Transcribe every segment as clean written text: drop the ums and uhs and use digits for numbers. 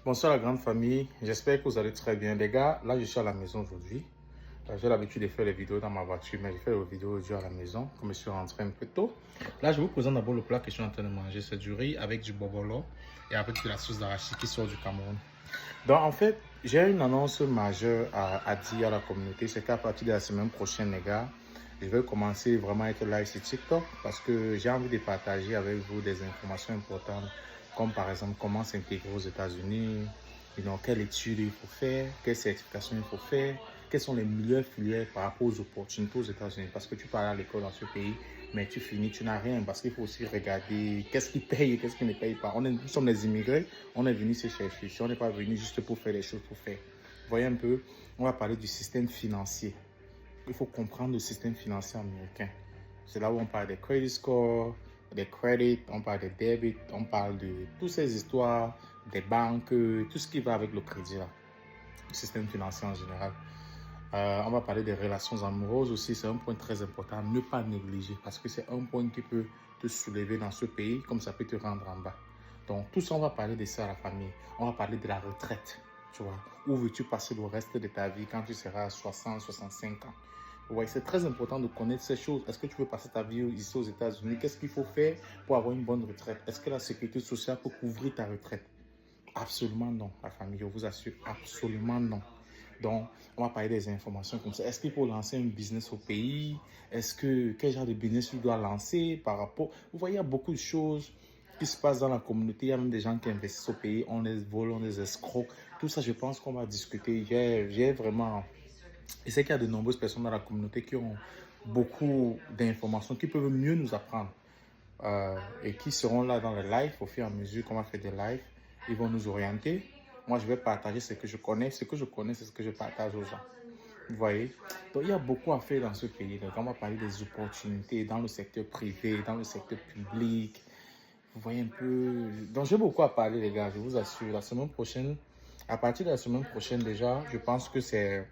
Bonsoir la grande famille, j'espère que vous allez très bien. Les gars, là je suis à la maison aujourd'hui. J'ai l'habitude de faire les vidéos dans ma voiture, mais je fais les vidéos aujourd'hui à la maison, comme je suis rentré un peu tôt. Là je vous présente d'abord le plat que je suis en train de manger. C'est du riz avec du bobolo et avec de la sauce d'arachide qui sort du Cameroun. Donc en fait, j'ai une annonce majeure à dire à la communauté. C'est qu'à partir de la semaine prochaine, les gars, je vais commencer vraiment à être live sur TikTok parce que j'ai envie de partager avec vous des informations importantes, comme par exemple comment s'intégrer aux États-Unis, quelle étude il faut faire, quelle certification il faut faire, quelles sont les meilleures filières par rapport aux opportunités aux États-Unis. Parce que tu pars à l'école dans ce pays, mais tu finis, tu n'as rien. Parce qu'il faut aussi regarder qu'est-ce qui paye et qu'est-ce qui ne paye pas. Nous sommes des immigrés, on est venus se chercher. Si on n'est pas venu juste pour faire les choses pour faire. Vous voyez un peu, on va parler du système financier. Il faut comprendre le système financier américain. C'est là où on parle des credit scores, des credits, on parle des debits, on parle de toutes ces histoires, des banques, tout ce qui va avec le crédit là, le système financier en général. On va parler des relations amoureuses aussi, c'est un point très important à ne pas négliger parce que c'est un point qui peut te soulever dans ce pays comme ça peut te rendre en bas. Donc tout ça, on va parler de ça à la famille. On va parler de la retraite, tu vois. Où veux-tu passer le reste de ta vie quand tu seras à 60, 65 ans? Ouais, c'est très important de connaître ces choses. Est-ce que tu veux passer ta vie ici aux États-Unis? Qu'est-ce qu'il faut faire pour avoir une bonne retraite? Est-ce que la sécurité sociale peut couvrir ta retraite? Absolument non, la famille, je vous assure, absolument non. Donc, on va parler des informations comme ça. Est-ce qu'il faut lancer un business au pays? Quel genre de business tu dois lancer par rapport... Vous voyez, il y a beaucoup de choses qui se passent dans la communauté. Il y a même des gens qui investissent au pays. On les vole, on les escroque. Tout ça, je pense qu'on va discuter. J'ai vraiment... Je sais qu'il y a de nombreuses personnes dans la communauté qui ont beaucoup d'informations, qui peuvent mieux nous apprendre. Et qui seront là dans le live au fur et à mesure qu'on va faire des lives. Ils vont nous orienter. Moi, je vais partager ce que je connais. Ce que je connais, c'est ce que je partage aux gens. Vous voyez? Donc, il y a beaucoup à faire dans ce pays. Donc, on va parler des opportunités dans le secteur privé, dans le secteur public. Vous voyez un peu... Donc, j'ai beaucoup à parler, les gars. Je vous assure. La semaine prochaine, à partir de la semaine prochaine déjà, je pense que ce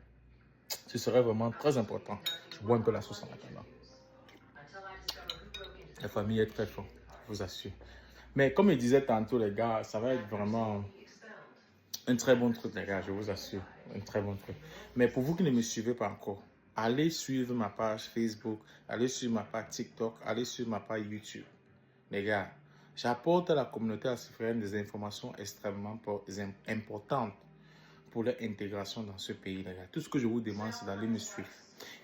serait vraiment très important. Je bois un peu la sauce en attendant. La famille est très forte, je vous assure. Mais comme je disais tantôt, les gars, ça va être vraiment un très bon truc, les gars, je vous assure. Un très bon truc. Mais pour vous qui ne me suivez pas encore, allez suivre ma page Facebook, allez suivre ma page TikTok, allez suivre ma page YouTube. Les gars, j'apporte à la communauté africaine des informations extrêmement importantes pour leur intégration dans ce pays. Les gars. Tout ce que je vous demande, c'est d'aller me suivre.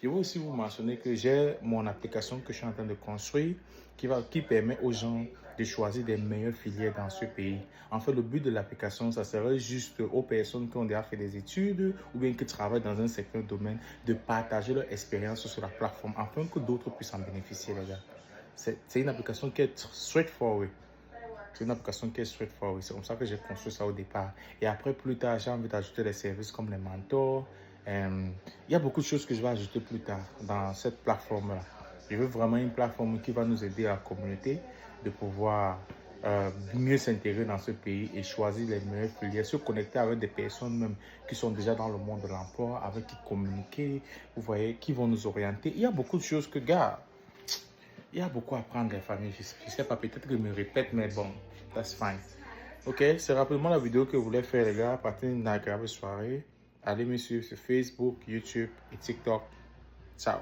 Je vais aussi vous mentionner que j'ai mon application que je suis en train de construire qui permet aux gens de choisir des meilleures filières dans ce pays. En fait, le but de l'application, ça serait juste aux personnes qui ont déjà fait des études ou bien qui travaillent dans un certain domaine de partager leur expérience sur la plateforme afin que d'autres puissent en bénéficier, les gars. C'est une application qui est straightforward. C'est une application qui est straightforward. C'est comme ça que j'ai construit ça au départ. Et après, plus tard, j'ai envie d'ajouter des services comme les mentors. Il y a beaucoup de choses que je vais ajouter plus tard dans cette plateforme-là. Je veux vraiment une plateforme qui va nous aider à la communauté de pouvoir mieux s'intégrer dans ce pays et choisir les meilleures filières, se connecter avec des personnes même qui sont déjà dans le monde de l'emploi, avec qui communiquer, vous voyez, qui vont nous orienter. Il y a beaucoup de choses que, gars, il y a beaucoup à apprendre, les familles. Je ne sais pas, peut-être que je me répète, mais bon, that's fine. Ok, c'est rapidement la vidéo que je voulais faire, les gars. Partez une agréable soirée. Allez me suivre sur Facebook, YouTube et TikTok. Ciao.